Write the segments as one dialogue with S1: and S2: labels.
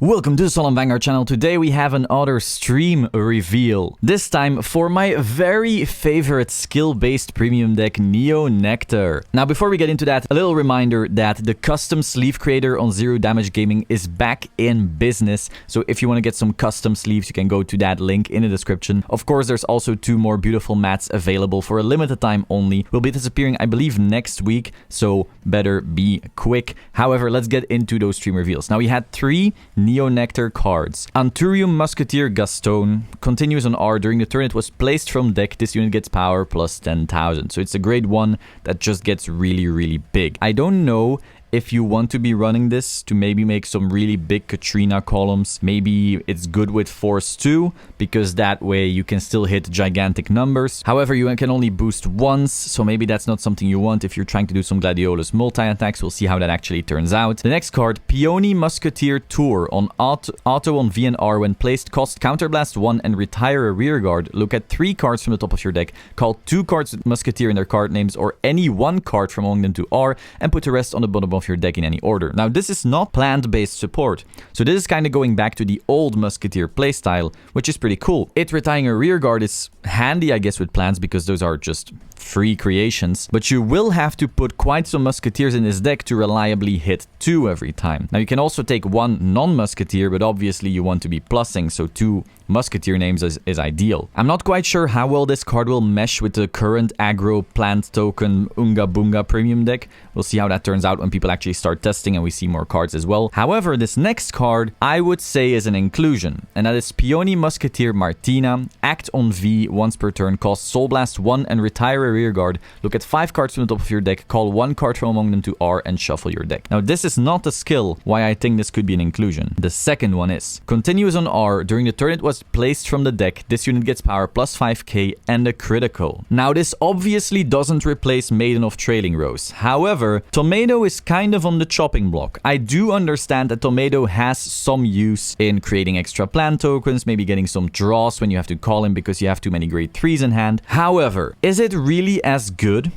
S1: Welcome to the Solemn Vanguard channel. Today we have another stream reveal. This time for my very favorite skill-based premium deck, Nectar. Now before we get into that, a little reminder that the custom sleeve creator on Zero Damage Gaming is back in business. So if you want to get some custom sleeves, you can go to that link in the description. Of course, there's also 2 more beautiful mats available for a limited time only. Will be disappearing, I believe, next week, so better be quick. However, let's get into those stream reveals. Now we had 3 Nectar cards. Anturium Musketeer Gaston continues on R. During the turn it was placed from deck. This unit gets power plus 10,000. So it's a grade 1 that just gets really big. I don't know if you want to be running this to maybe make some really big Katrina columns. Maybe it's good with Force 2, because that way you can still hit gigantic numbers. However, you can only boost once, so maybe that's not something you want if you're trying to do some Gladiolus multi-attacks. We'll see how that actually turns out. The next card, Peony Musketeer Tour. On auto on VNR, when placed, cost Counterblast 1 and retire a rearguard. Look at 3 cards from the top of your deck. Call 2 cards with Musketeer in their card names or any 1 card from among them to R, and put the rest on the bottom of your deck in any order. Now this is not plant-based support, so this is kind of going back to the old Musketeer playstyle, which is pretty cool. It retiring a rear guard is handy, I guess, with plants, because those are just free creations, but you will have to put quite some Musketeers in this deck to reliably hit 2 every time. Now you can also take 1 non-Musketeer, but obviously you want to be plussing, so 2 Musketeer names is ideal. I'm not quite sure how well this card will mesh with the current aggro plant token Unga Bunga premium deck. We'll see how that turns out when people actually start testing and we see more cards as well. However, this next card I would say is an inclusion, and that is Peony Musketeer Martina. Act on V once per turn, cost Soul Blast 1 and retire a rearguard. Look at 5 cards from the top of your deck, call 1 card from among them to R and shuffle your deck. Now this is not a skill why I think this could be an inclusion. The second one is continues on R. During the turn it was placed from the deck. This unit gets power plus 5k and a critical. Now this obviously doesn't replace Maiden of Trailing Rose. However, Tomato is kind of on the chopping block. I do understand that Tomato has some use in creating extra plant tokens, maybe getting some draws when you have to call him because you have too many grade 3s in hand. However, is it really as good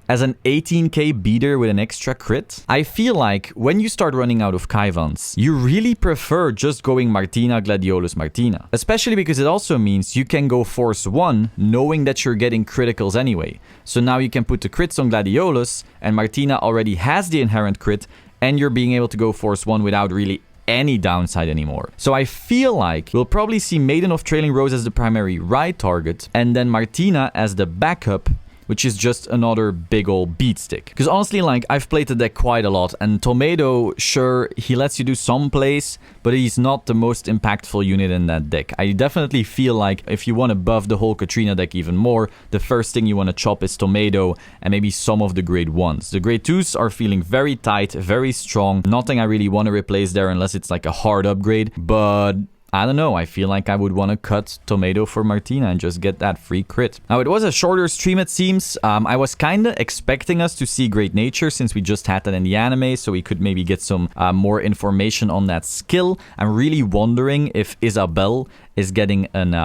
S1: as an 18k beater with an extra crit? I feel like when you start running out of Kaivans, you really prefer just going Martina, Gladiolus, Martina. Especially because it also means you can go Force 1 knowing that you're getting criticals anyway. So now you can put the crits on Gladiolus, and Martina already has the inherent crit, and you're being able to go Force 1 without really any downside anymore. So I feel like we'll probably see Maiden of Trailing Rose as the primary ride target, and then Martina as the backup, which is just another big ol' beat stick. Because honestly, like, I've played the deck quite a lot, and Tomato, sure, he lets you do some plays, but he's not the most impactful unit in that deck. I definitely feel like if you want to buff the whole Katrina deck even more, the first thing you want to chop is Tomato and maybe some of the grade 1s. The grade 2s are feeling very tight, very strong. Nothing I really want to replace there unless it's like a hard upgrade, but I don't know, I feel like I would want to cut Tomato for Martina and just get that free crit. Now, it was a shorter stream, it seems. I was kind of expecting us to see Great Nature since we just had that in the anime, so we could maybe get some more information on that skill. I'm really wondering if Isabelle is getting an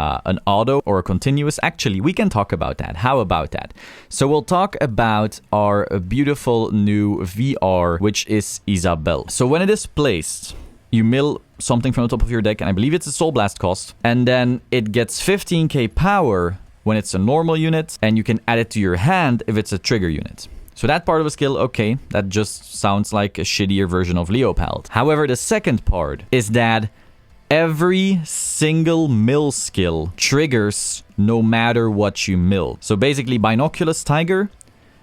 S1: auto or a continuous. Actually, we can talk about that. How about that? So we'll talk about our beautiful new VR, which is Isabelle. So when it is placed, you mill something from the top of your deck, and I believe it's a Soul Blast cost, and then it gets 15k power when it's a normal unit, and you can add it to your hand if it's a trigger unit. So that part of a skill, okay, that just sounds like a shittier version of Leopold. However, the second part is that every single mill skill triggers no matter what you mill. So basically, Binoculus Tiger,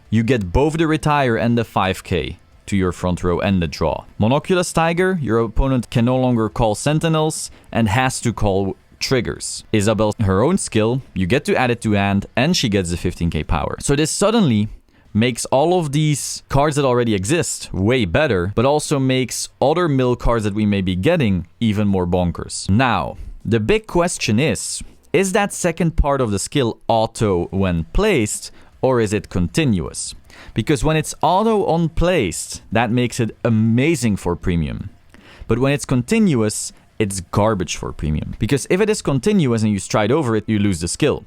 S1: you get both the retire and the 5k to your front row and the draw. Monoculus Tiger, your opponent can no longer call Sentinels and has to call triggers. Isabelle, her own skill, you get to add it to hand, and she gets the 15k power. So this suddenly makes all of these cards that already exist way better, but also makes other mill cards that we may be getting even more bonkers. Now, the big question is that second part of the skill auto when placed, or is it continuous? Because when it's auto on placed, that makes it amazing for premium. But when it's continuous, it's garbage for premium. Because if it is continuous and you stride over it, you lose the skill.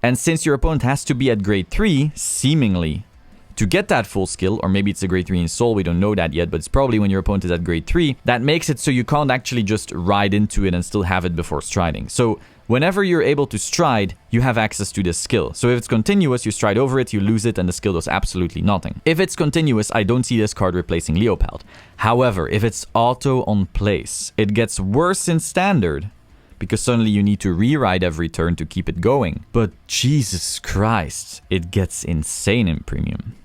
S1: And since your opponent has to be at grade 3, seemingly, to get that full skill, or maybe it's a grade 3 in Soul, we don't know that yet, but it's probably when your opponent is at grade 3, that makes it so you can't actually just ride into it and still have it before striding. So whenever you're able to stride, you have access to this skill. So if it's continuous, you stride over it, you lose it, and the skill does absolutely nothing. If it's continuous, I don't see this card replacing Leopold. However, if it's auto on place, it gets worse in standard, because suddenly you need to re-ride every turn to keep it going. But Jesus Christ, it gets insane in premium.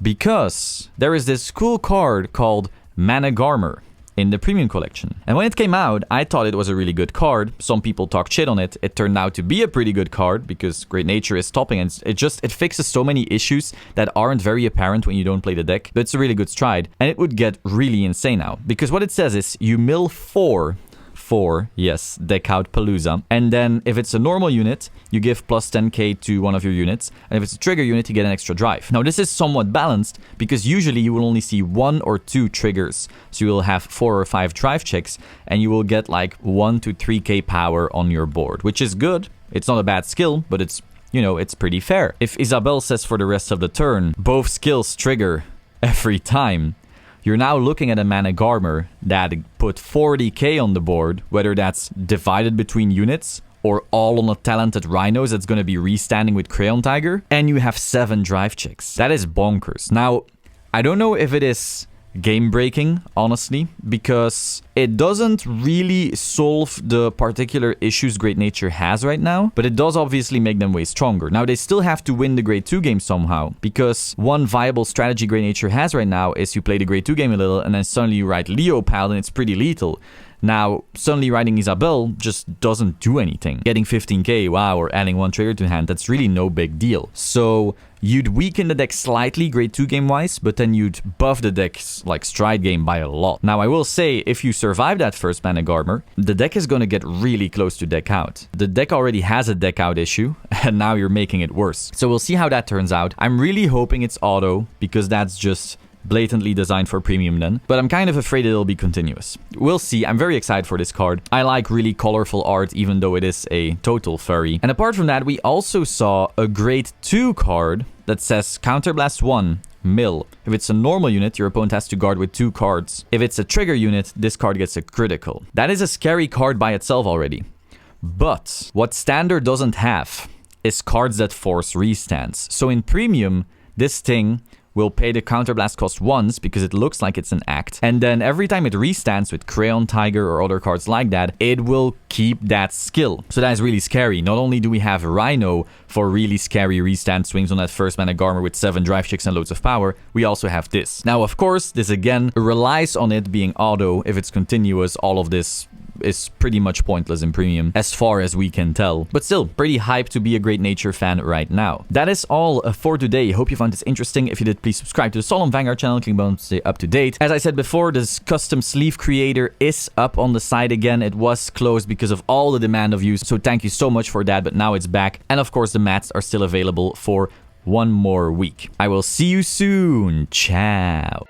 S1: Because there is this cool card called Mana Garmer in the premium collection. And when it came out, I thought it was a really good card. Some people talked shit on it. It turned out to be a pretty good card because Great Nature is topping, and it fixes so many issues that aren't very apparent when you don't play the deck. But it's a really good stride, and it would get really insane now, because what it says is you mill 4, yes, deck out Palooza, and then if it's a normal unit, you give plus 10k to one of your units, and if it's a trigger unit, you get an extra drive. Now this is somewhat balanced, because usually you will only see 1 or 2 triggers, so you will have 4 or 5 drive checks, and you will get like 1 to 3k power on your board, which is good. It's not a bad skill, but it's, you know, it's pretty fair. If Isabel says for the rest of the turn, both skills trigger every time, you're now looking at a Mana Garmer that put 40k on the board, whether that's divided between units or all on a talented Rhinos that's going to be restanding with Crayon Tiger, and you have 7 drive checks. That is bonkers. Now, I don't know if it is game breaking, honestly, because it doesn't really solve the particular issues Great Nature has right now, but it does obviously make them way stronger. Now, they still have to win the grade 2 game somehow, because one viable strategy Great Nature has right now is you play the grade 2 game a little, and then suddenly you ride Leopold, and it's pretty lethal. Now, suddenly riding Isabel just doesn't do anything. Getting 15k, wow, or adding 1 trigger to hand, that's really no big deal. So you'd weaken the deck slightly grade 2 game-wise, but then you'd buff the deck's like stride game by a lot. Now, I will say, if you survive that first Mana Garmer, the deck is going to get really close to deck out. The deck already has a deck out issue, and now you're making it worse. So we'll see how that turns out. I'm really hoping it's auto, because that's just blatantly designed for premium then, but I'm kind of afraid it'll be continuous. We'll see. I'm very excited for this card. I like really colorful art, even though it is a total furry. And apart from that, we also saw a grade 2 card that says Counterblast 1, mill. If it's a normal unit, your opponent has to guard with 2 cards. If it's a trigger unit, this card gets a critical. That is a scary card by itself already. But what standard doesn't have is cards that force restands. So in premium, this thing will pay the counterblast cost once because it looks like it's an act. And then every time it restands with Crayon Tiger or other cards like that, it will keep that skill. So that is really scary. Not only do we have Rhino for really scary restand swings on that first Mana Garmer with 7 drive checks and loads of power, we also have this. Now, of course, this again relies on it being auto. If it's continuous, all of this is pretty much pointless in premium as far as we can tell, but still pretty hyped to be a Great Nature fan right now. That is all for today. Hope you found this interesting. If you did, please subscribe to the Solemn Vanguard channel, click button to stay up to date. As I said before, this custom sleeve creator is up on the site again. It was closed because of all the demand of use, so thank you so much for that, but now it's back. And of course, the mats are still available for 1 more week. I will see you soon. Ciao.